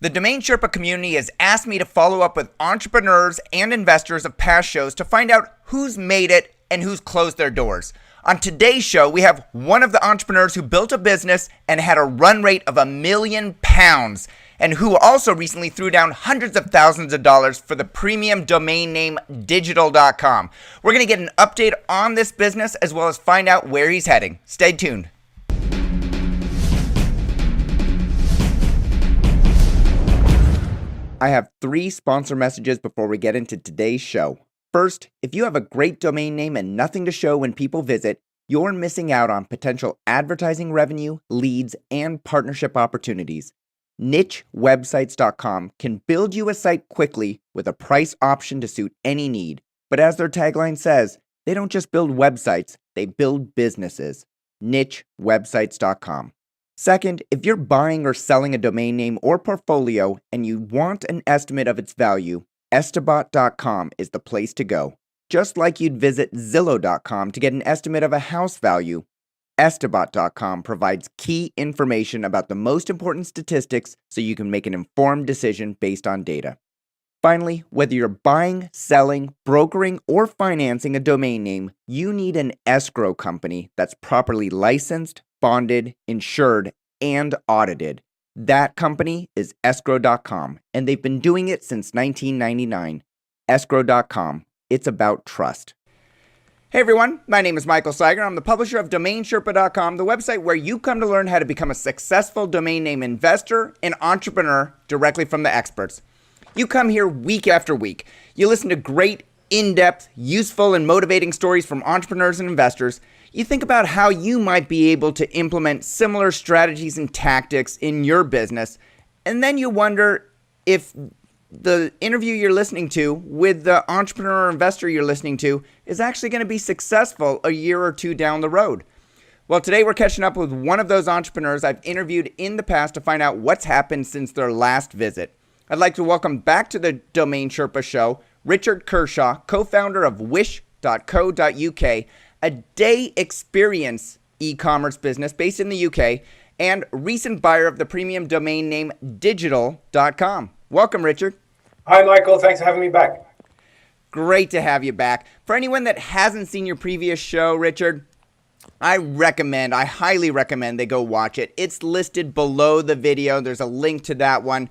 The Domain Sherpa community has asked me to follow up with entrepreneurs and investors of past shows to find out who's made it and who's closed their doors. On today's show, we have one of the entrepreneurs who built a business and had a run rate of £1 million, and who also recently threw down hundreds of thousands of dollars for the premium domain name digital.com. We're going to get an update on this business as well as find out where he's heading. Stay tuned. I have 3 sponsor messages before we get into today's show. First, if you have a great domain name and nothing to show when people visit, you're missing out on potential advertising revenue, leads, and partnership opportunities. NicheWebsites.com can build you a site quickly with a price option to suit any need. But as their tagline says, they don't just build websites, they build businesses. NicheWebsites.com. Second, if you're buying or selling a domain name or portfolio and you want an estimate of its value, Estabot.com is the place to go. Just like you'd visit Zillow.com to get an estimate of a house value, Estabot.com provides key information about the most important statistics so you can make an informed decision based on data. Finally, whether you're buying, selling, brokering, or financing a domain name, you need an escrow company that's properly licensed, bonded, insured, and audited. That company is escrow.com, and they've been doing it since 1999. Escrow.com. It's about trust. Hey everyone, my name is Michael Seiger. I'm the publisher of DomainSherpa.com, the website where you come to learn how to become a successful domain name investor and entrepreneur directly from the experts. You come here week after week. You listen to great, in-depth, useful, and motivating stories from entrepreneurs and investors. You think about how you might be able to implement similar strategies and tactics in your business, and then you wonder if the interview you're listening to with the entrepreneur or investor you're listening to is actually going to be successful a year or two down the road. Well, today we're catching up with one of those entrepreneurs I've interviewed in the past to find out what's happened since their last visit. I'd like to welcome back to the Domain Sherpa show, Richard Kershaw, co-founder of Wish.co.uk, a day experience e-commerce business based in the UK, and recent buyer of the premium domain name digital.com. Welcome, Richard. Hi, Michael. Thanks for having me back. Great to have you back. For anyone that hasn't seen your previous show, Richard, I highly recommend they go watch it. It's listed below the video. There's a link to that one.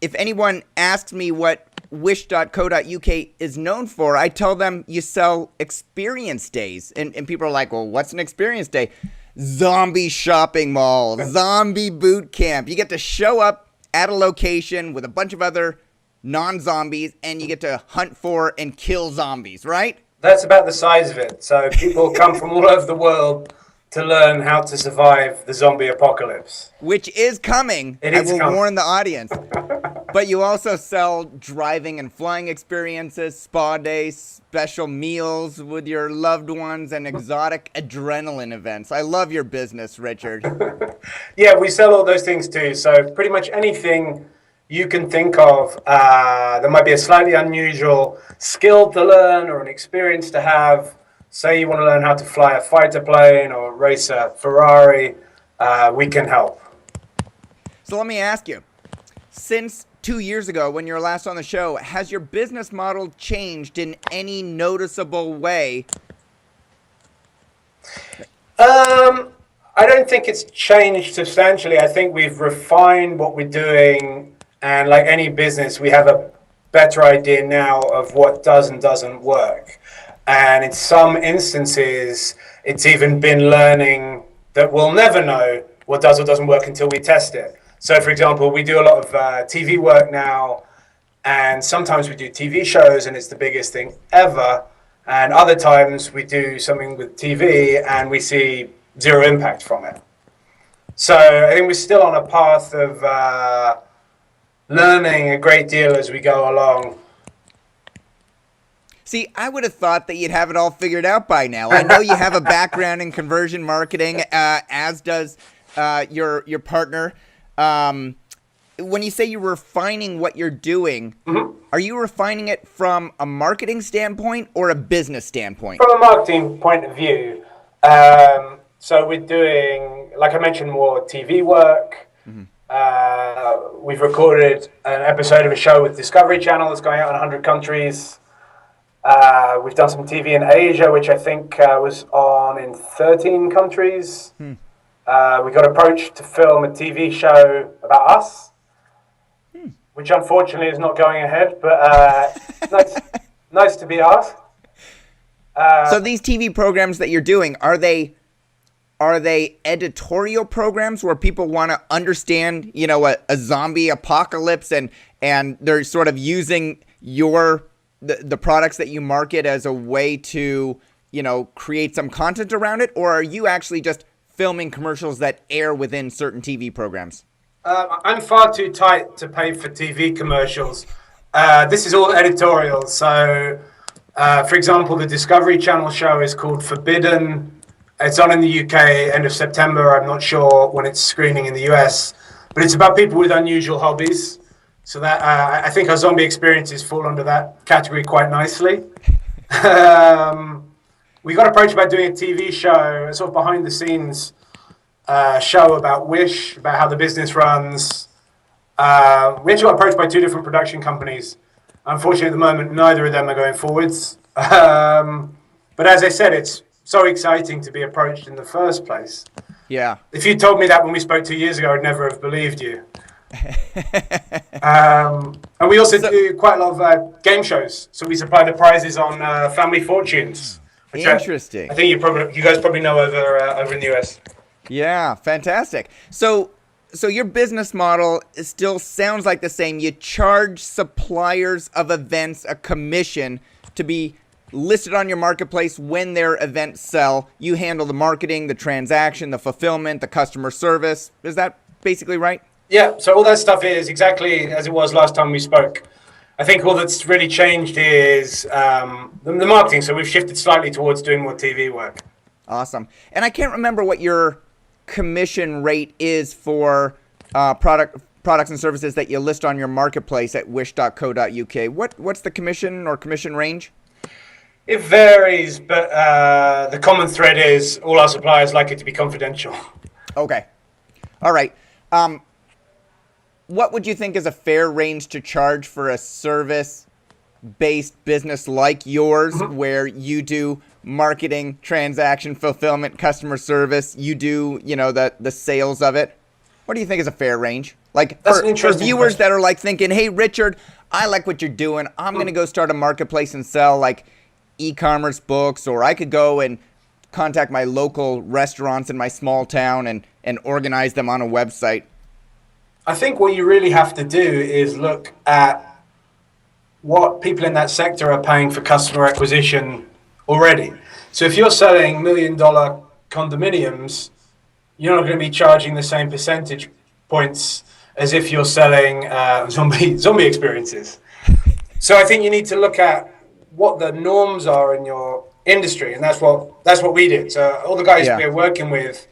If anyone asks me what Wish.co.uk is known for, I tell them you sell experience days. And people are like, well, what's an experience day? Zombie shopping mall, zombie boot camp. You get to show up at a location with a bunch of other non-zombies and you get to hunt for and kill zombies, right? That's about the size of it. So people come from all over the world to learn how to survive the zombie apocalypse. Which is coming. I will warn the audience. But you also sell driving and flying experiences, spa days, special meals with your loved ones, and exotic adrenaline events. I love your business, Richard. Yeah, we sell all those things too. So pretty much anything you can think of, there might be a slightly unusual skill to learn or an experience to have. Say you want to learn how to fly a fighter plane or race a Ferrari, we can help. So let me ask you, since 2 years ago when you were last on the show, has your business model changed in any noticeable way? I don't think it's changed substantially. I think we've refined what we're doing, and like any business, we have a better idea now of what does and doesn't work. And in some instances, it's even been learning that we'll never know what does or doesn't work until we test it. So, for example, we do a lot of TV work now, and sometimes we do TV shows, and it's the biggest thing ever. And other times we do something with TV, and we see zero impact from it. So I think we're still on a path of learning a great deal as we go along. See, I would have thought that you'd have it all figured out by now. I know you have a background in conversion marketing, as does your partner. When you say you're refining what you're doing, are you refining it from a marketing standpoint or a business standpoint? From a marketing point of view. So we're doing, like I mentioned, more TV work. we've recorded an episode of a show with Discovery Channel that's going out in 100 countries. We've done some TV in Asia, which I think was on in 13 countries. We got approached to film a TV show about us, which unfortunately is not going ahead, but nice to be asked. So these TV programs that you're doing, are they editorial programs where people want to understand, a zombie apocalypse and they're sort of using the products that you market as a way to, create some content around it? Or are you actually just filming commercials that air within certain TV programs? I'm far too tight to pay for TV commercials. This is all editorial. So, for example, the Discovery Channel show is called Forbidden. It's on in the UK, end of September. I'm not sure when it's screening in the US. But it's about people with unusual hobbies. So that I think our zombie experiences fall under that category quite nicely. We got approached about doing a TV show, a sort of behind-the-scenes show about Wish, about how the business runs. We actually got approached by 2 different production companies. Unfortunately, at the moment, neither of them are going forwards. But as I said, it's so exciting to be approached in the first place. Yeah. If you told me that when we spoke 2 years ago, I'd never have believed you. And we also do quite a lot of game shows. So we supply the prizes on Family Fortunes. Which interesting. I think you guys probably know over in the US. Yeah, fantastic. So your business model still sounds like the same. You charge suppliers of events a commission to be listed on your marketplace when their events sell. You handle the marketing, the transaction, the fulfillment, the customer service. Is that basically right? Yeah, so all that stuff is exactly as it was last time we spoke. I think all that's really changed is the marketing. So we've shifted slightly towards doing more TV work. Awesome. And I can't remember what your commission rate is for products and services that you list on your marketplace at wish.co.uk. What's the commission or commission range? It varies, but the common thread is all our suppliers like it to be confidential. Okay. All right. What would you think is a fair range to charge for a service-based business like yours, where you do marketing, transaction, fulfillment, customer service, you do, the sales of it? What do you think is a fair range? Like for viewers that are like thinking, hey, Richard, I like what you're doing. I'm going to go start a marketplace and sell like e-commerce books, or I could go and contact my local restaurants in my small town and organize them on a website. I think what you really have to do is look at what people in that sector are paying for customer acquisition already. So if you're selling $1 million condominiums, you're not going to be charging the same percentage points as if you're selling zombie experiences. So I think you need to look at what the norms are in your industry, and that's what we did. So all the guys we're working with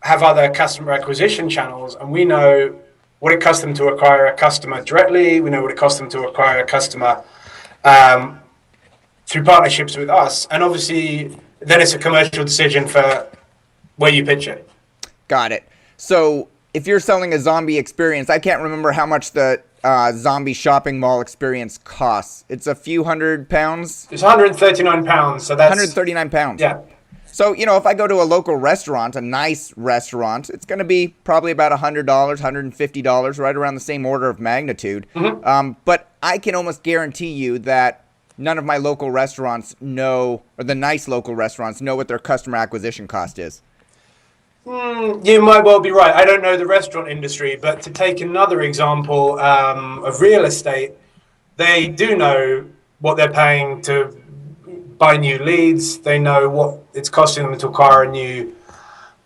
have other customer acquisition channels, and we know what it costs them to acquire a customer directly. We know what it costs them to acquire a customer through partnerships with us. And obviously, then it's a commercial decision for where you pitch it. Got it. So if you're selling a zombie experience, I can't remember how much the zombie shopping mall experience costs. It's a few £100. It's £139. So that's £139. Yeah. So, if I go to a local restaurant, a nice restaurant, it's going to be probably about $100, $150, right around the same order of magnitude. But I can almost guarantee you that none of my local restaurants know, or the nice local restaurants know what their customer acquisition cost is. You might well be right. I don't know the restaurant industry, but to take another example of real estate, they do know what they're paying to buy new leads. They know what it's costing them to acquire a new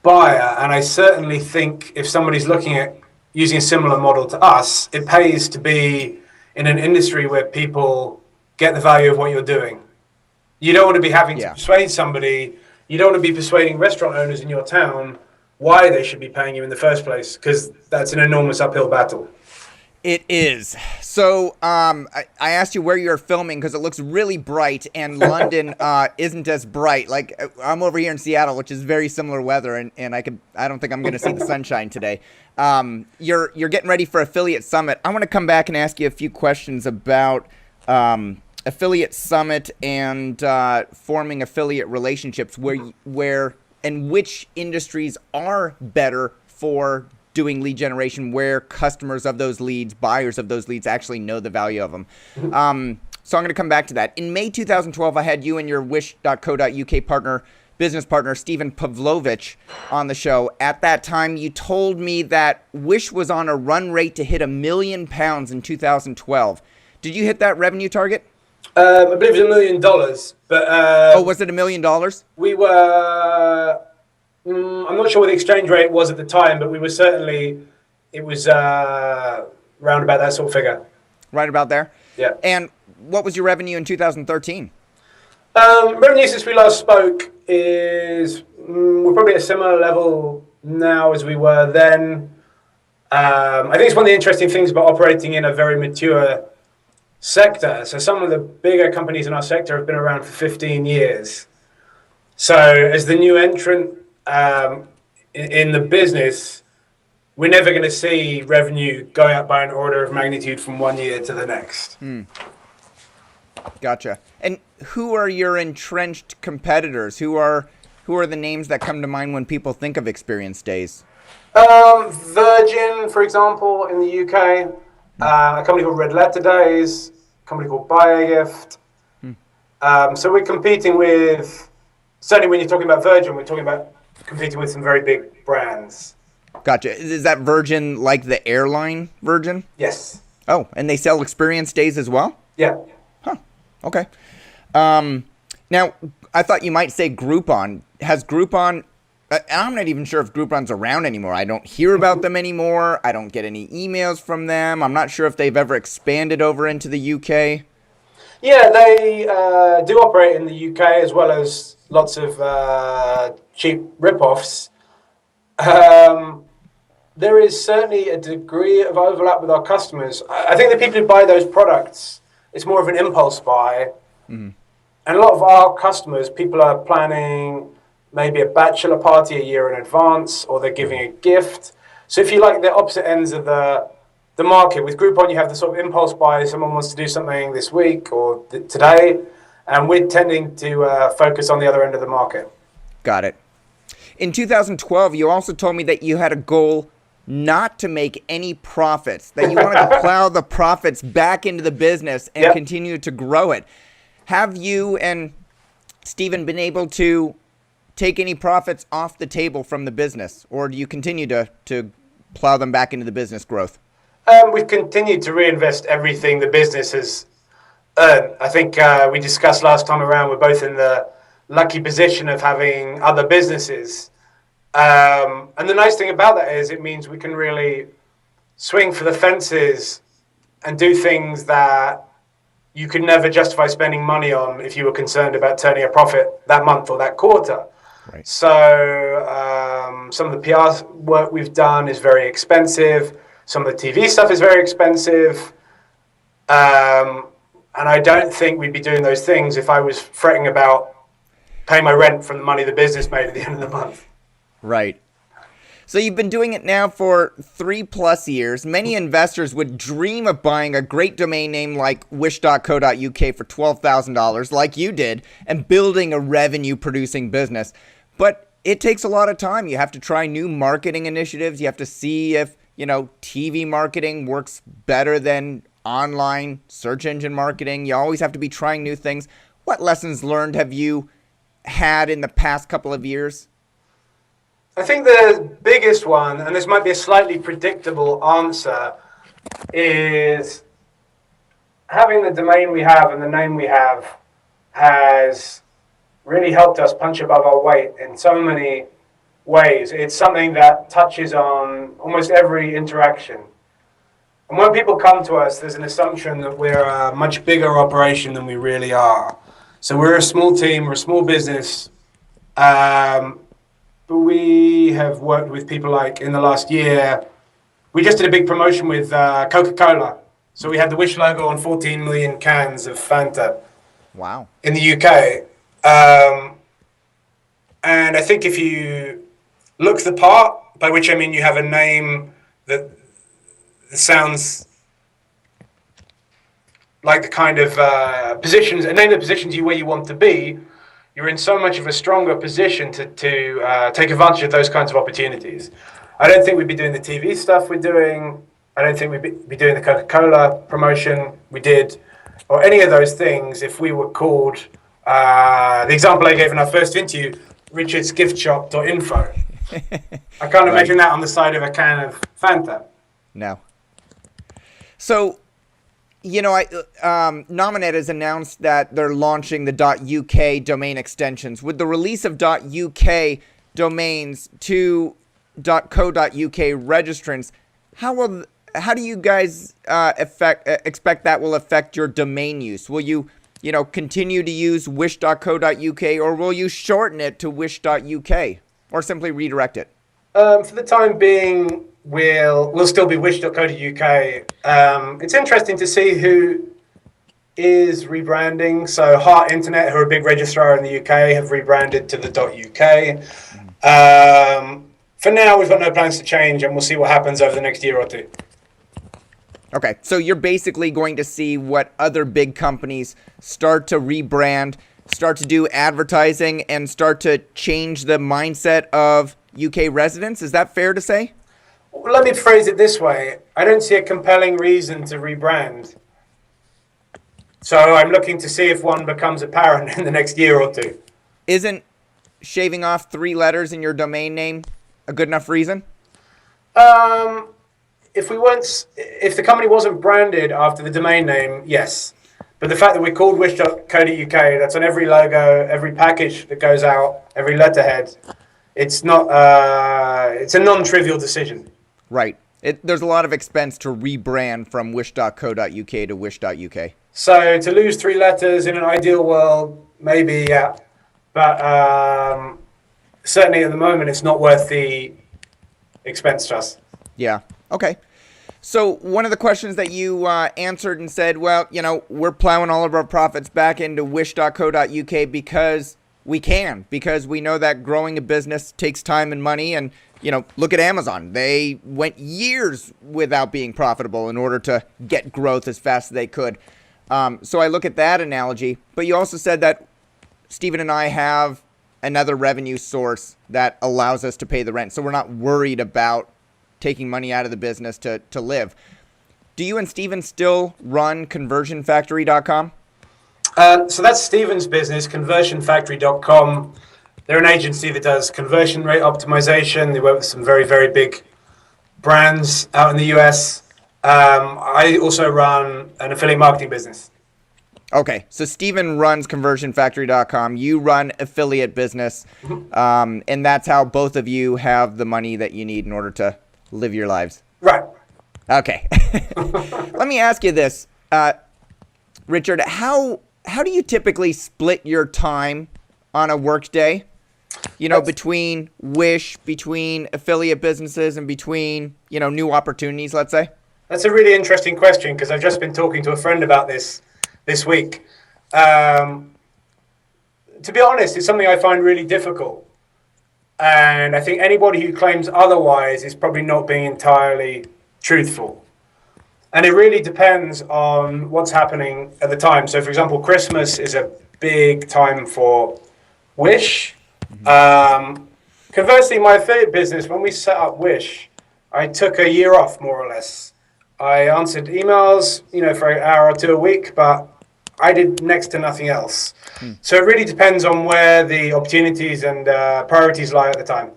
buyer. And I certainly think if somebody's looking at using a similar model to us, it pays to be in an industry where people get the value of what you're doing. You don't want to be having to persuade somebody. You don't want to be persuading restaurant owners in your town why they should be paying you in the first place, because that's an enormous uphill battle. It is. So I asked you where you're filming because it looks really bright, and London isn't as bright. Like I'm over here in Seattle, which is very similar weather, and I don't think I'm going to see the sunshine today. You're getting ready for Affiliate Summit. I want to come back and ask you a few questions about Affiliate Summit and forming affiliate relationships. Where and which industries are better for doing lead generation, where customers of those leads, buyers of those leads actually know the value of them. So I'm going to come back to that. In May 2012, I had you and your wish.co.uk business partner, Stephen Pavlovich, on the show. At that time, you told me that Wish was on a run rate to hit £1 million in 2012. Did you hit that revenue target? I believe it was $1 million, but was it $1 million? We were. I'm not sure what the exchange rate was at the time, but it was round about that sort of figure. Right about there? Yeah. And what was your revenue in 2013? Revenue since we last spoke is we're probably at a similar level now as we were then. I think it's one of the interesting things about operating in a very mature sector. So some of the bigger companies in our sector have been around for 15 years. So as the new entrant in the business, we're never going to see revenue going up by an order of magnitude from one year to the next. Gotcha. And who are your entrenched competitors? Who are the names that come to mind when people think of Experience Days? Virgin, for example, in the UK, a company called Red Letter Days, a company called Buy a Gift. So we're competing with, certainly when you're talking about Virgin, we're talking about competing with some very big brands. Gotcha. Is that Virgin like the airline Virgin? Yes. Oh, and they sell Experience Days as well? Yeah. Huh. Okay. Now, I thought you might say Groupon. Has Groupon... I'm not even sure if Groupon's around anymore. I don't hear about them anymore. I don't get any emails from them. I'm not sure if they've ever expanded over into the UK. Yeah, they do operate in the UK as well as lots of cheap rip-offs. There is certainly a degree of overlap with our customers. I think the people who buy those products, it's more of an impulse buy. And a lot of our customers, people are planning maybe a bachelor party a year in advance, or they're giving a gift. So if you like the opposite ends of the market, with Groupon you have the sort of impulse buy, someone wants to do something this week or today, and we're tending to focus on the other end of the market. Got it. In 2012, you also told me that you had a goal not to make any profits, that you wanted to plow the profits back into the business and continue to grow it. Have you and Stephen been able to take any profits off the table from the business, or do you continue to plow them back into the business growth? We've continued to reinvest everything the business has earned. I think we discussed last time around, we're both in the lucky position of having other businesses. And the nice thing about that is it means we can really swing for the fences and do things that you could never justify spending money on if you were concerned about turning a profit that month or that quarter. Right. So some of the PR work we've done is very expensive. Some of the TV stuff is very expensive. And I don't think we'd be doing those things if I was fretting about paying my rent from the money the business made at the end of the month. Right. So you've been doing it now for 3+ years. Many investors would dream of buying a great domain name like wish.co.uk for $12,000 like you did and building a revenue-producing business. But it takes a lot of time. You have to try new marketing initiatives. You have to see if, TV marketing works better than online search engine marketing. You always have to be trying new things. What lessons learned have you had in the past couple of years? I think the biggest one, and this might be a slightly predictable answer, is having the domain we have and the name we have has really helped us punch above our weight in so many ways. It's something that touches on almost every interaction. And when people come to us, there's an assumption that we're a much bigger operation than we really are. So we're a small team, we're a small business. But we have worked with people like, in the last year, we just did a big promotion with Coca-Cola. So we had the Wish logo on 14 million cans of Fanta. Wow. In the UK. And I think if you look the part, by which I mean you have a name that sounds like the kind of positions, a name that positions you where you want to be, you're in so much of a stronger position to take advantage of those kinds of opportunities. I don't think we'd be doing the TV stuff we're doing. I don't think we'd be doing the Coca-Cola promotion we did, or any of those things if we were called, the example I gave in our first interview, richardsgiftshop.info. I can't imagine that on the side of a can of Fanta. No. So, Nominet has announced that they're launching the .uk domain extensions. With the release of .uk domains to .co.uk registrants, how do you guys expect that will affect your domain use? Will you, continue to use wish.co.uk, or will you shorten it to wish.uk, or simply redirect it? For the time being, we'll still be wish.co.uk. It's interesting to see who is rebranding. So Heart Internet, who are a big registrar in the UK, have rebranded to the .uk. For now, we've got no plans to change, and we'll see what happens over the next year or two. Okay, so you're basically going to see what other big companies start to rebrand, start to do advertising, and start to change the mindset of UK residents. Is that fair to say? Well, let me phrase it this way. I don't see a compelling reason to rebrand. So I'm looking to see if one becomes apparent in the next year or two. Isn't shaving off 3 letters in your domain name a good enough reason? If the company wasn't branded after the domain name, yes. But the fact that we're called wish.co.uk, that's on every logo, every package that goes out, every letterhead, it's not. It's a non-trivial decision. Right. There's a lot of expense to rebrand from wish.co.uk to wish.uk. So to lose 3 letters in an ideal world, maybe, yeah. But certainly at the moment, it's not worth the expense to us. Yeah. Okay. So one of the questions that you answered and said, well, we're plowing all of our profits back into wish.co.uk because we know that growing a business takes time and money. And, look at Amazon. They went years without being profitable in order to get growth as fast as they could. So I look at that analogy. But you also said that Stephen and I have another revenue source that allows us to pay the rent. So we're not worried about taking money out of the business to live. Do you and Stephen still run conversionfactory.com? So that's Stephen's business, conversionfactory.com. They're an agency that does conversion rate optimization. They work with some very, very big brands out in the US. I also run an affiliate marketing business. Okay, so Stephen runs conversionfactory.com. You run affiliate business, and that's how both of you have the money that you need in order to live your lives. Right. Okay. Let me ask you this, Richard. How do you typically split your time on a work day? Between Wish, between affiliate businesses, and between, new opportunities, let's say? That's a really interesting question, because I've just been talking to a friend about this week. To be honest, it's something I find really difficult. And I think anybody who claims otherwise is probably not being entirely truthful. And it really depends on what's happening at the time. So, for example, Christmas is a big time for Wish. Conversely, my affiliate business, when we set up Wish, I took a year off, more or less. I answered emails, for an hour or 2 a week, but I did next to nothing else. So it really depends on where the opportunities and priorities lie at the time.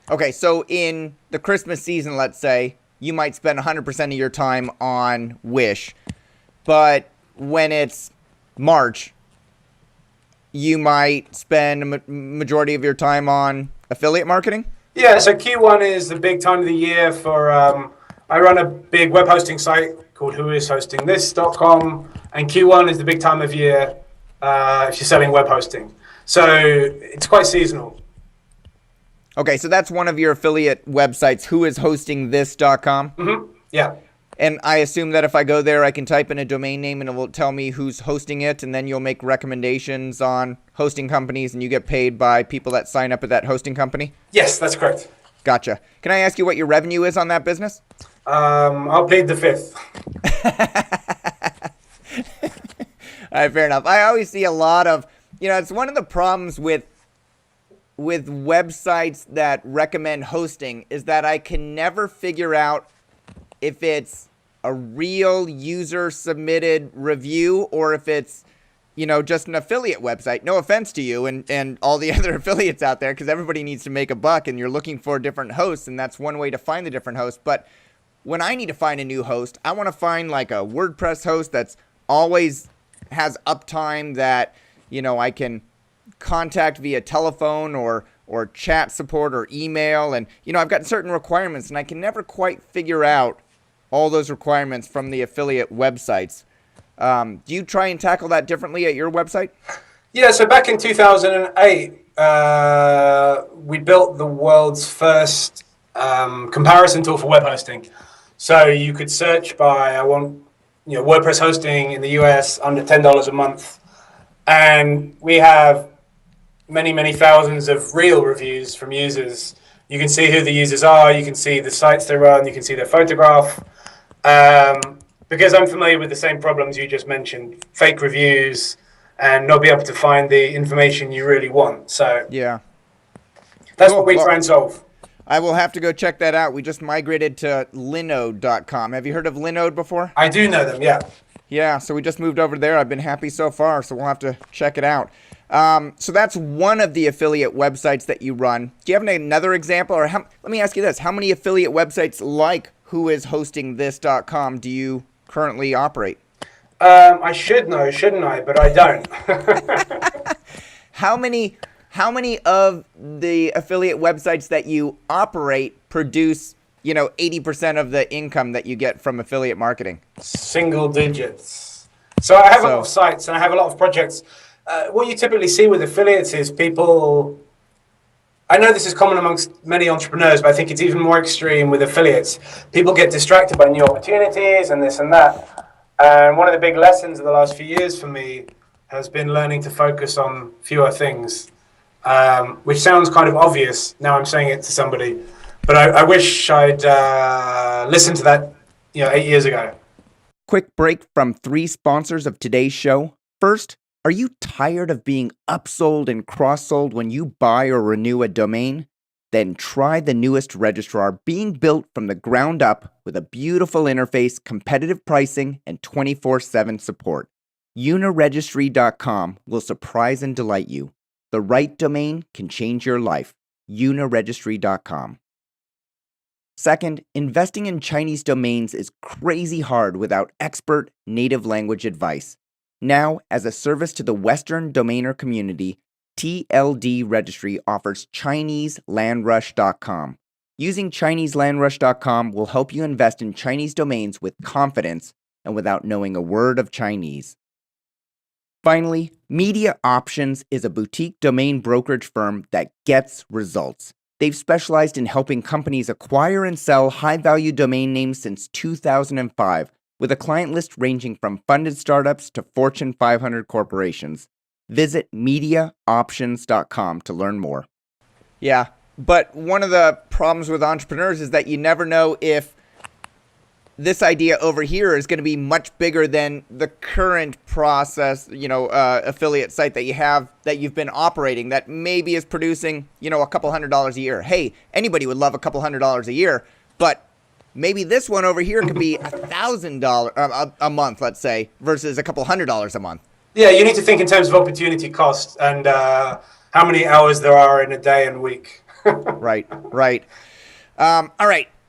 Okay, so in the Christmas season, let's say, you might spend 100% of your time on Wish, but when it's March, you might spend a majority of your time on affiliate marketing? Yeah, so Q1 is the big time of the year for, I run a big web hosting site called whoishostingthis.com, and Q1 is the big time of year if you're selling web hosting. So it's quite seasonal. Okay, so that's one of your affiliate websites, whoishostingthis.com? Yeah. And I assume that if I go there, I can type in a domain name and it will tell me who's hosting it, and then you'll make recommendations on hosting companies, and you get paid by people that sign up at that hosting company? Yes, that's correct. Gotcha. Can I ask you what your revenue is on that business? I'll plead the fifth. All right, fair enough. I always see a lot of, it's one of the problems with websites that recommend hosting is that I can never figure out if it's a real user submitted review or if it's, just an affiliate website. No offense to you and all the other affiliates out there, because everybody needs to make a buck and you're looking for different hosts, and that's one way to find the different hosts. But when I need to find a new host, I want to find like a WordPress host that's always has uptime, that, I can contact via telephone or chat support or email. And, I've got certain requirements, and I can never quite figure out all those requirements from the affiliate websites. Do you try and tackle that differently at your website? Yeah, so back in 2008, we built the world's first comparison tool for web hosting. So you could search by, I want WordPress hosting in the US under $10 a month. And we have many, many thousands of real reviews from users. You can see who the users are. You can see the sites they run. You can see their photograph. Because I'm familiar with the same problems you just mentioned, fake reviews, and not be able to find the information you really want. So yeah, that's what we try and solve. I will have to go check that out. We just migrated to Linode.com. Have you heard of Linode before? I do know them, yeah. Yeah, so we just moved over there. I've been happy so far, so we'll have to check it out. So that's one of the affiliate websites that you run. Do you have another example? Or let me ask you this. How many affiliate websites like whoishostingthis.com do you currently operate? I should know, shouldn't I? But I don't. How many of the affiliate websites that you operate produce, 80% of the income that you get from affiliate marketing? Single digits. So I have a lot of sites and I have a lot of projects. What you typically see with affiliates is people, I know this is common amongst many entrepreneurs, but I think it's even more extreme with affiliates. People get distracted by new opportunities and this and that. And one of the big lessons of the last few years for me has been learning to focus on fewer things, which sounds kind of obvious now I'm saying it to somebody, but I wish I'd listened to that 8 years ago. Quick break from 3 sponsors of today's show. First, are you tired of being upsold and cross-sold when you buy or renew a domain? Then try the newest registrar being built from the ground up with a beautiful interface, competitive pricing, and 24/7 support. Uniregistry.com will surprise and delight you. The right domain can change your life. Uniregistry.com. Second, investing in Chinese domains is crazy hard without expert native language advice. Now, as a service to the Western domainer community, TLD Registry offers ChineseLandRush.com. Using ChineseLandRush.com will help you invest in Chinese domains with confidence and without knowing a word of Chinese. Finally, Media Options is a boutique domain brokerage firm that gets results. They've specialized in helping companies acquire and sell high-value domain names since 2005, with a client list ranging from funded startups to Fortune 500 corporations. Visit MediaOptions.com to learn more. Yeah, but one of the problems with entrepreneurs is that you never know if this idea over here is going to be much bigger than the current process, affiliate site that you have, that you've been operating, that maybe is producing, a couple $100s a year. Hey, anybody would love a couple $100s a year, but maybe this one over here could be $1,000 a month, let's say, versus a couple $100s a month. Yeah, you need to think in terms of opportunity cost and how many hours there are in a day and week. Right. All right.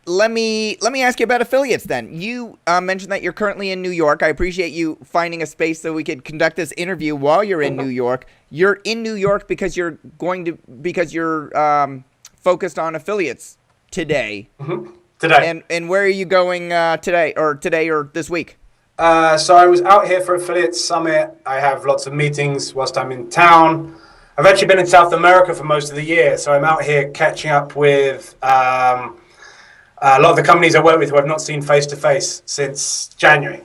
Let me ask you about affiliates then. You mentioned that you're currently in New York. I appreciate you finding a space so we could conduct this interview while you're in New York. You're in New York because you're focused on affiliates today. Mm-hmm. Today. And where are you going today or this week? So I was out here for Affiliate Summit. I have lots of meetings whilst I'm in town. I've actually been in South America for most of the year, so I'm out here catching up with a lot of the companies I work with who I've not seen face to face since January.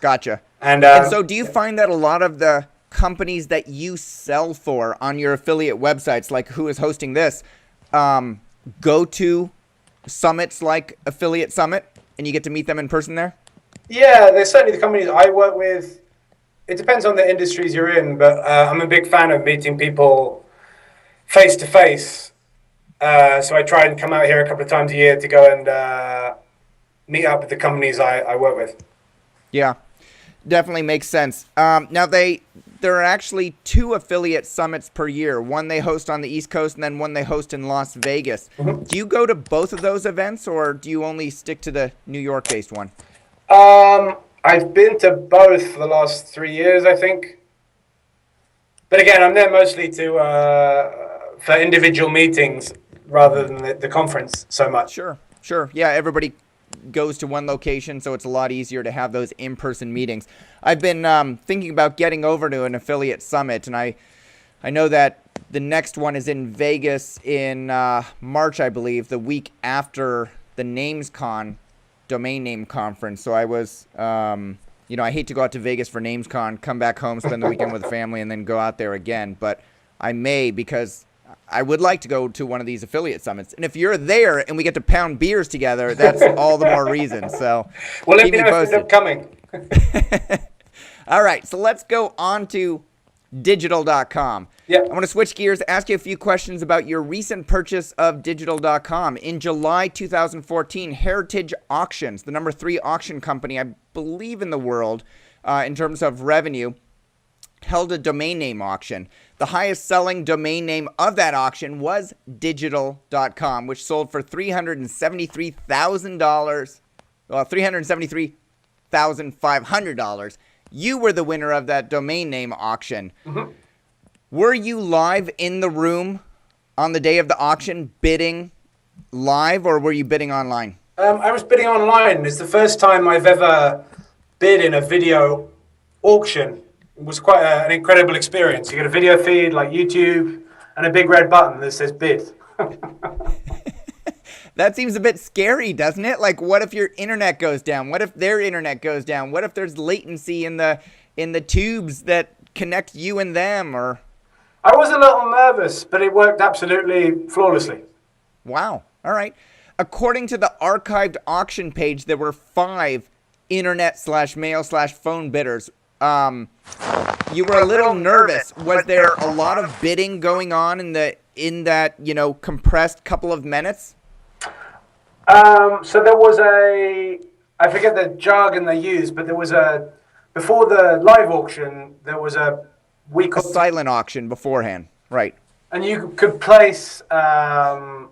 Gotcha. And And so do you find that a lot of the companies that you sell for on your affiliate websites, like who is hosting this, go to summits like Affiliate Summit and you get to meet them in person there? yeah, there's certainly the companies I work with. It depends on the industries you're in, but I'm a big fan of meeting people face to face. So I try and come out here a couple of times a year to go and meet up with the companies I work with. Yeah, definitely makes sense. Now there are actually 2 affiliate summits per year. One they host on the East Coast and then one they host in Las Vegas. Mm-hmm. Do you go to both of those events or do you only stick to the New York-based one? I've been to both for the last 3 years, I think. But again, I'm there mostly for individual meetings rather than the conference so much. Sure. Yeah, everybody goes to one location, so it's a lot easier to have those in-person meetings. I've been thinking about getting over to an affiliate summit, and I know that the next one is in Vegas in March, I believe, the week after the NamesCon domain name conference. So I was, I hate to go out to Vegas for NamesCon, come back home, spend the weekend with the family, and then go out there again. But I may, because I would like to go to one of these affiliate summits. And if you're there and we get to pound beers together, that's all the more reason. So well, let keep me know if you end up coming. All right, so let's go on to digital.com. Yeah. I want to switch gears, ask you a few questions about your recent purchase of digital.com. In July 2014, Heritage Auctions, the number 3 auction company, I believe, in the world in terms of revenue, held a domain name auction. The highest selling domain name of that auction was digital.com, which sold for $373,000, well, $373,500. You were the winner of that domain name auction. Mm-hmm. Were you live in the room on the day of the auction bidding live, or were you bidding online? I was bidding online. It's the first time I've ever bid in a video auction. It was quite an incredible experience. You get a video feed like YouTube and a big red button that says bid. That seems a bit scary, doesn't it? Like, what if your internet goes down? What if their internet goes down? What if there's latency in the tubes that connect you and them? Or I was a little nervous, but it worked absolutely flawlessly. wow. All right. According to the archived auction page, there were 5 internet/mail/phone bidders. You were a little nervous. Was there a lot of bidding going on in that compressed couple of minutes? So there was I forget the jargon they used, but there was before the live auction, there was a week A silent auction beforehand, right? and you could place, again,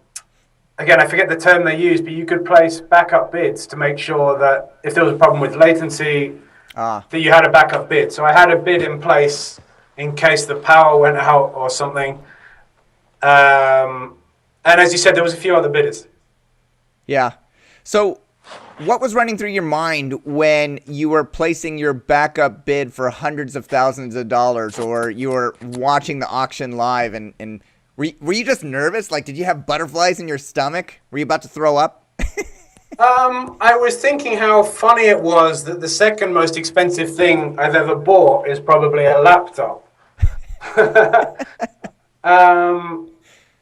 I forget the term they used, but you could place backup bids to make sure that if there was a problem with latency, that you had a backup bid. So I had a bid in place in case the power went out or something. And as you said, there was a few other bidders. Yeah. So what was running through your mind when you were placing your backup bid for hundreds of thousands of dollars, or you were watching the auction live, and were you just nervous? Like, did you have butterflies in your stomach? Were you about to throw up? I was thinking how funny it was that the second most expensive thing I've ever bought is probably a laptop.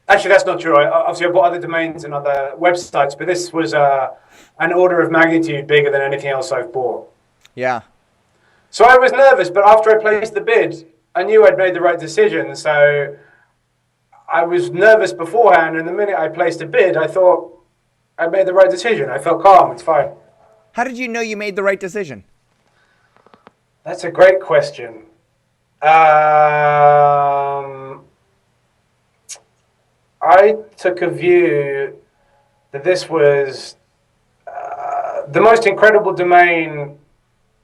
Actually, that's not true. Obviously, I bought other domains and other websites, but this was an order of magnitude bigger than anything else I've bought. Yeah. So I was nervous, but after I placed the bid, I knew I'd made the right decision. So I was nervous beforehand, and the minute I placed a bid, I thought I made the right decision. I felt calm. It's fine. How did you know you made the right decision? That's a great question. I took a view that this was the most incredible domain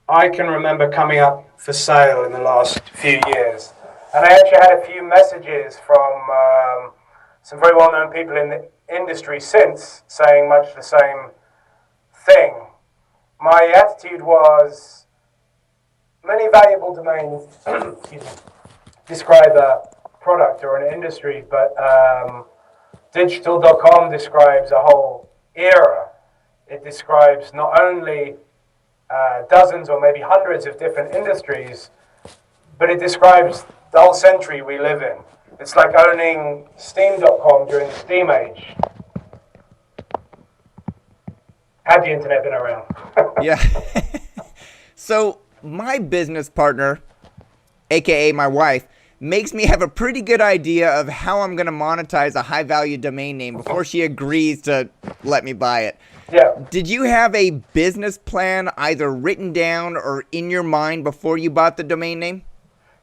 I can remember coming up for sale in the last few years. And I actually had a few messages from some very well-known people in the industry since saying much the same thing. My attitude was many valuable domains excuse me, describe a product or an industry, but digital.com describes a whole era. It describes not only dozens or maybe hundreds of different industries, but it describes the whole century we live in. It's like owning Steam.com during the Steam Age. Had the internet been around. Yeah. So my business partner, aka my wife, makes me have a pretty good idea of how I'm going to monetize a high-value domain name before she agrees to let me buy it. Yeah. Did you have a business plan either written down or in your mind before you bought the domain name?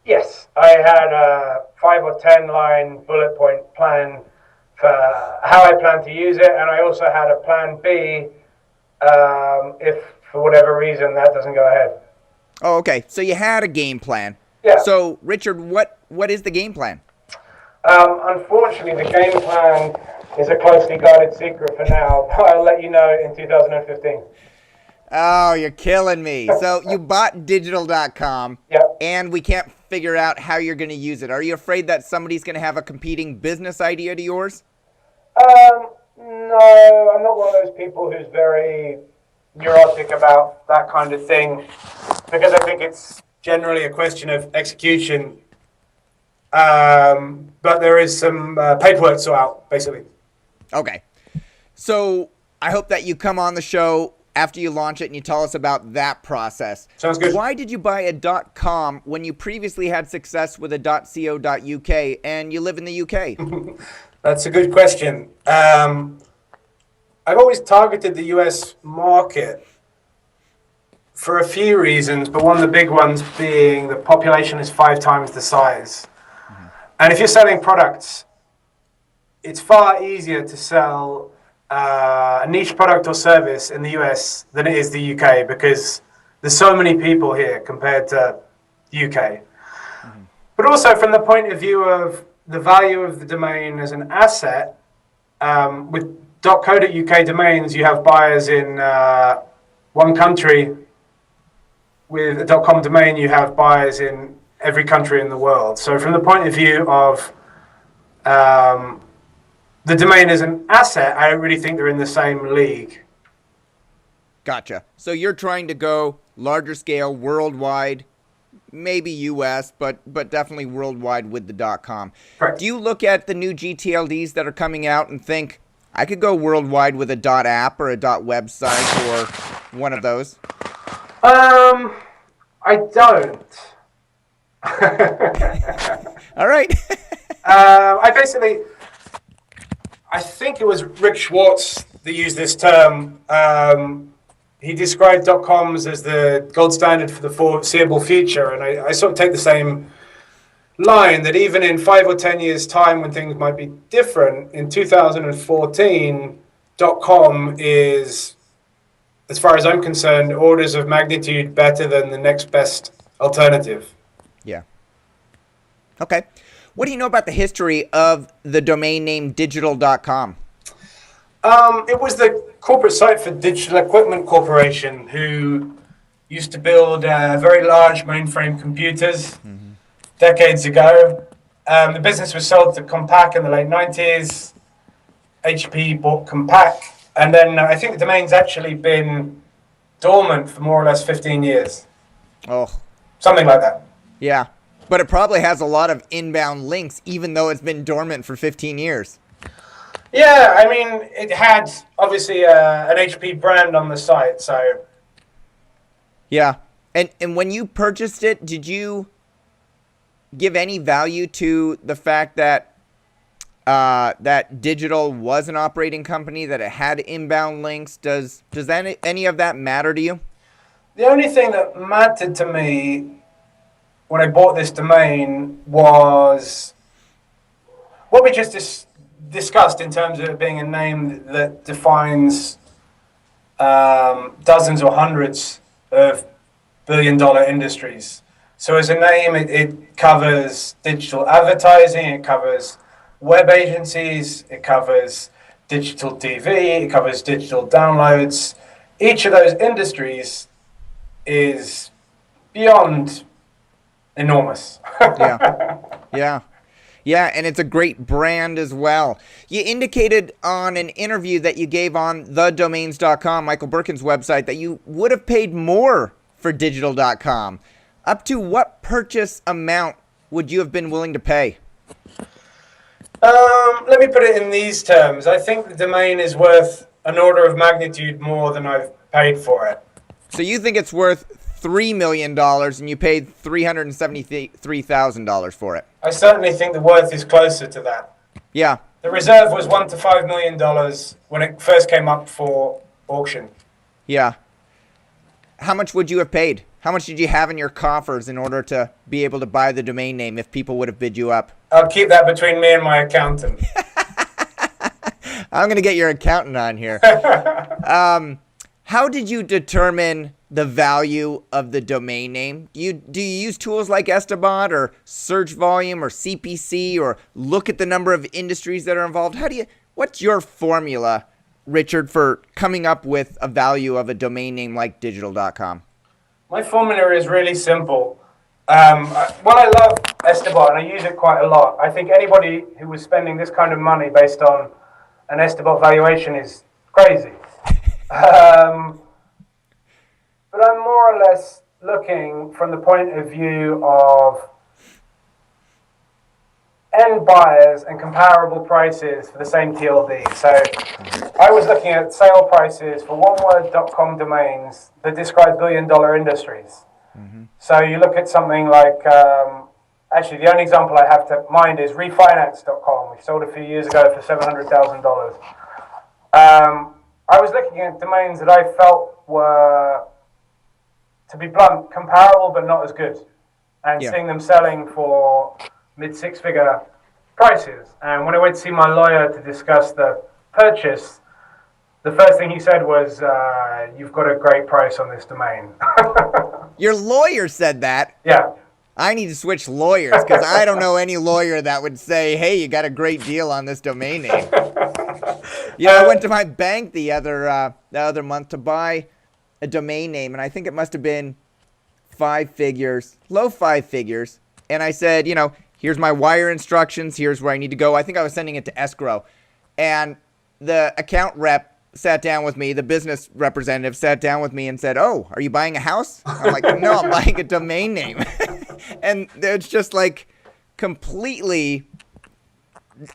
Yes, I had a 5 or 10 line bullet point plan for how I plan to use it, and I also had a plan B if for whatever reason that doesn't go ahead. Oh, okay. So you had a game plan. Yeah. So, Richard, what is the game plan? Unfortunately, the game plan is a closely guarded secret for now, but I'll let you know in 2015. Oh, you're killing me. So you bought digital.com, Yep. and we can't figure out how you're going to use it. Are you afraid that somebody's going to have a competing business idea to yours? No, I'm not one of those people who's very neurotic about that kind of thing, because I think it's generally a question of execution. But there is some paperwork to sort out, basically. Okay. So I hope that you come on the show after you launch it and you tell us about that process. Sounds good. Why did you buy a .com when you previously had success with a .co.uk and you live in the UK? That's a good question. I've always targeted the US market for a few reasons, but one of the big ones being the population is 5 times the size. Mm-hmm. And if you're selling products, it's far easier to sell a niche product or service in the US than it is the UK, because there's so many people here compared to the UK. Mm-hmm. But also from the point of view of the value of the domain as an asset, with .co.uk domains, you have buyers in one country. With a .com domain, you have buyers in every country in the world. So from the point of view of the domain as an asset, I don't really think they're in the same league. Gotcha. So you're trying to go larger scale, worldwide, maybe US, but definitely worldwide with the .com. Correct. Do you look at the new GTLDs that are coming out and think, I could go worldwide with a .app or a .website or one of those? I don't. All right. I think it was Rick Schwartz that used this term. He described .coms as the gold standard for the foreseeable future, and I sort of take the same line, that even in 5 or 10 years' time when things might be different, in 2014, .com is, as far as I'm concerned, orders of magnitude better than the next best alternative. Yeah. Okay. What do you know about the history of the domain name digital.com? It was the corporate site for Digital Equipment Corporation, who used to build very large mainframe computers decades ago. The business was sold to Compaq in the late 90s. HP bought Compaq. And then I think the domain's actually been dormant for more or less 15 years. Oh. Something like that. Yeah. But it probably has a lot of inbound links, even though it's been dormant for 15 years. Yeah, I mean, it had obviously an HP brand on the site, so. Yeah. And when you purchased it, did you give any value to the fact that that Digital was an operating company, that it had inbound links? Does any of that matter to you? The only thing that mattered to me when I bought this domain was what we just discussed in terms of it being a name that defines dozens or hundreds of billion-dollar industries. So as a name, it covers digital advertising, it covers web agencies, it covers digital TV, it covers digital downloads. Each of those industries is beyond enormous. Yeah. Yeah. Yeah, and it's a great brand as well. You indicated on an interview that you gave on thedomains.com, Michael Birkin's website, that you would have paid more for digital.com. Up to what purchase amount would you have been willing to pay? Let me put it in these terms. I think the domain is worth an order of magnitude more than I've paid for it. So you think it's worth $3 million and you paid $373,000 for it? I certainly think the worth is closer to that. Yeah. The reserve was $1 to $5 million when it first came up for auction. Yeah. How much would you have paid? How much did you have in your coffers in order to be able to buy the domain name if people would have bid you up? I'll keep that between me and my accountant. I'm going to get your accountant on here. How did you determine the value of the domain name? Do you use tools like Estabot or search volume or CPC or look at the number of industries that are involved? What's your formula, Richard, for coming up with a value of a domain name like digital.com? My formula is really simple. I love Estabot and I use it quite a lot. I think anybody who was spending this kind of money based on an Estabot valuation is crazy. But I'm more or less looking from the point of view of end buyers and comparable prices for the same TLD. So I was looking at sale prices for oneword.com domains that describe billion-dollar industries. Mm-hmm. So you look at something like, actually the only example I have to mind is refinance.com, which sold a few years ago for $700,000. I was looking at domains that I felt were, to be blunt, comparable but not as good, and seeing them selling for mid-six-figure prices. And when I went to see my lawyer to discuss the purchase, the first thing he said was, you've got a great price on this domain. Your lawyer said that? Yeah. I need to switch lawyers because I don't know any lawyer that would say, hey, you got a great deal on this domain name. I went to my bank the other month to buy a domain name, and I think it must have been low five figures. And I said, here's my wire instructions. Here's where I need to go. I think I was sending it to escrow. And the account rep sat down with me. The business representative sat down with me and said, oh, are you buying a house? I'm like, no, I'm buying a domain name. And it's just like completely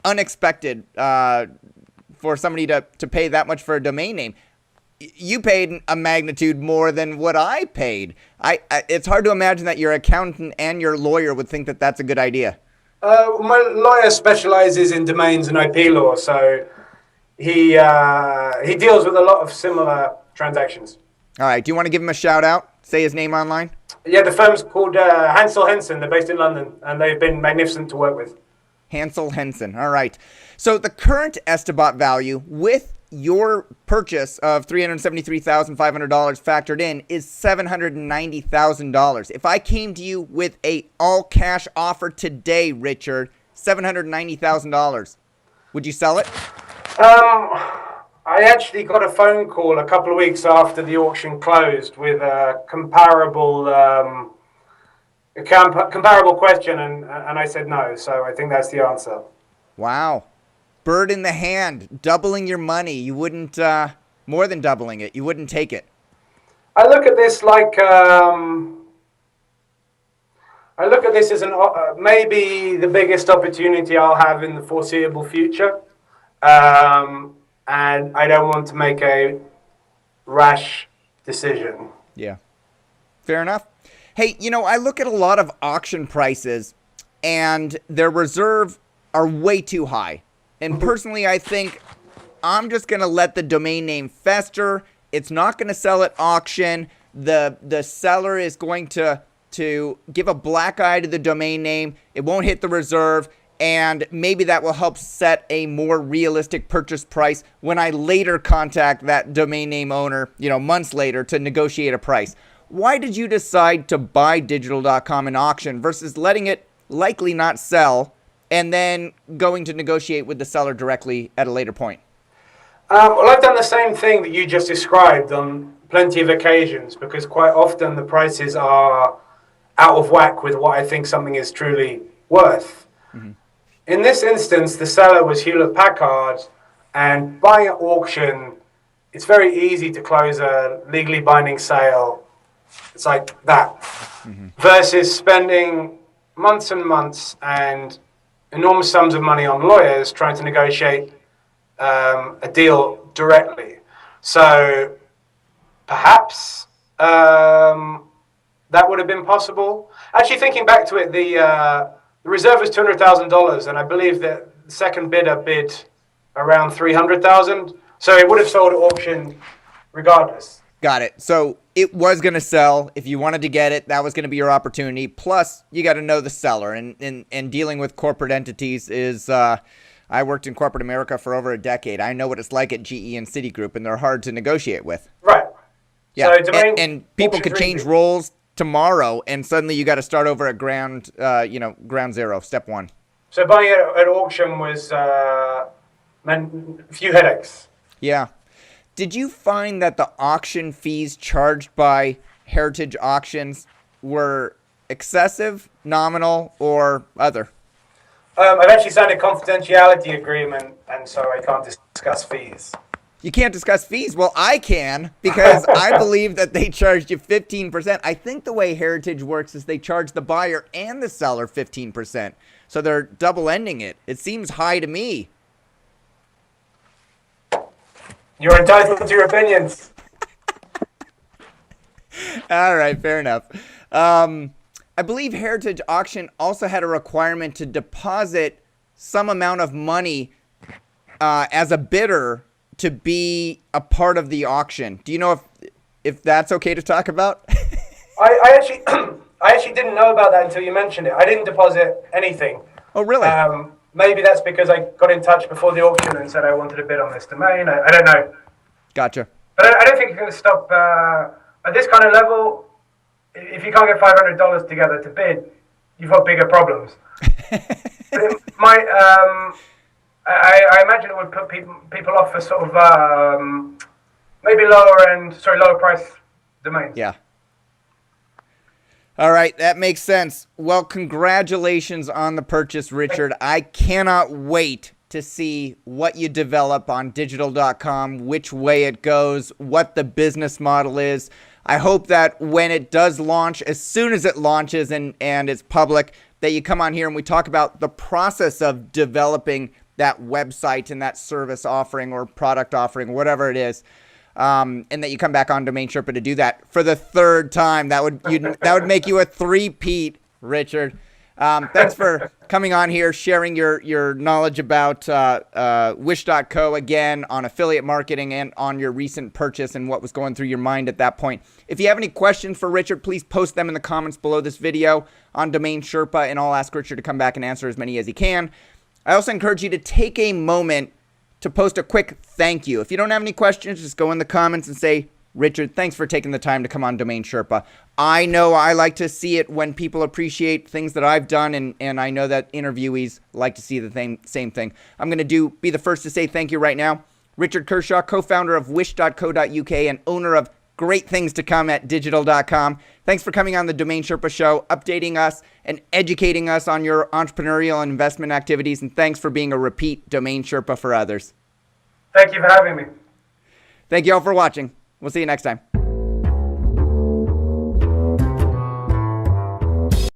unexpected for somebody to pay that much for a domain name. You paid a magnitude more than what I paid. It's hard to imagine that your accountant and your lawyer would think that that's a good idea. My lawyer specializes in domains and IP law, so he deals with a lot of similar transactions. All right. Do you want to give him a shout out? Say his name online? Yeah, the firm's called Hansel Henson. They're based in London, and they've been magnificent to work with. Hansel Henson. All right. So the current Estabot value with your purchase of $373,500 factored in is $790,000. If I came to you with a all-cash offer today, Richard, $790,000, would you sell it? I actually got a phone call a couple of weeks after the auction closed with a comparable question, and I said no. So I think that's the answer. Wow. Bird in the hand, doubling your money. You wouldn't, more than doubling it, you wouldn't take it. I look at this like, as maybe the biggest opportunity I'll have in the foreseeable future. And I don't want to make a rash decision. Yeah. Fair enough. Hey, I look at a lot of auction prices and their reserve are way too high. And personally, I think I'm just going to let the domain name fester. It's not going to sell at auction. The seller is going to give a black eye to the domain name. It won't hit the reserve. And maybe that will help set a more realistic purchase price when I later contact that domain name owner, months later to negotiate a price. Why did you decide to buy digital.com in auction versus letting it likely not sell and then going to negotiate with the seller directly at a later point? Well, I've done the same thing that you just described on plenty of occasions because quite often the prices are out of whack with what I think something is truly worth. Mm-hmm. in this instance, the seller was Hewlett Packard, and buying at auction, it's very easy to close a legally binding sale. It's like that. Versus spending months and months and enormous sums of money on lawyers trying to negotiate a deal directly. So perhaps that would have been possible. Actually, thinking back to it, the reserve was $200,000, and I believe that the second bidder bid around $300,000. So it would have sold at auction regardless. Got it. So it was going to sell. If you wanted to get it, that was going to be your opportunity. Plus, you got to know the seller. And dealing with corporate entities is, I worked in corporate America for over a decade. I know what it's like at GE and Citigroup, and they're hard to negotiate with. Right. Yeah. So and people could change roles tomorrow, and suddenly you got to start over at ground zero, step one. So buying it at auction was meant a few headaches. Yeah. Did you find that the auction fees charged by Heritage Auctions were excessive, nominal, or other? I've actually signed a confidentiality agreement, and so I can't discuss fees. You can't discuss fees? Well, I can, because I believe that they charged you 15%. I think the way Heritage works is they charge the buyer and the seller 15%. So they're double-ending it. It seems high to me. You're entitled to your opinions. All right, fair enough. I believe Heritage Auction also had a requirement to deposit some amount of money as a bidder to be a part of the auction. Do you know if that's okay to talk about? I actually didn't know about that until you mentioned it. I didn't deposit anything. Oh, really? Maybe that's because I got in touch before the auction and said I wanted to bid on this domain. I don't know. Gotcha. But I don't think it's going to stop at this kind of level. If you can't get $500 together to bid, you've got bigger problems. It might. I imagine it would put people off for sort of maybe lower price domains. Yeah. All right, that makes sense. Well, congratulations on the purchase, Richard. I cannot wait to see what you develop on digital.com, which way it goes, what the business model is. I hope that when it does launch, as soon as it launches and it's public, that you come on here and we talk about the process of developing that website and that service offering or product offering, whatever it is. And that you come back on Domain Sherpa to do that for the third time. That would make you a three-peat, Richard. Thanks for coming on here, sharing your knowledge about Wish.co again on affiliate marketing and on your recent purchase and what was going through your mind at that point. If you have any questions for Richard, please post them in the comments below this video on Domain Sherpa, and I'll ask Richard to come back and answer as many as he can. I also encourage you to take a moment to post a quick thank you. If you don't have any questions, just go in the comments and say, Richard, thanks for taking the time to come on Domain Sherpa. I know I like to see it when people appreciate things that I've done, and I know that interviewees like to see the same thing. I'm going to be the first to say thank you right now. Richard Kershaw, co-founder of wish.co.uk and owner of great things to come at digital.com. Thanks for coming on the Domain Sherpa Show, updating us and educating us on your entrepreneurial and investment activities. And thanks for being a repeat Domain Sherpa for others. Thank you for having me. Thank you all for watching. We'll see you next time.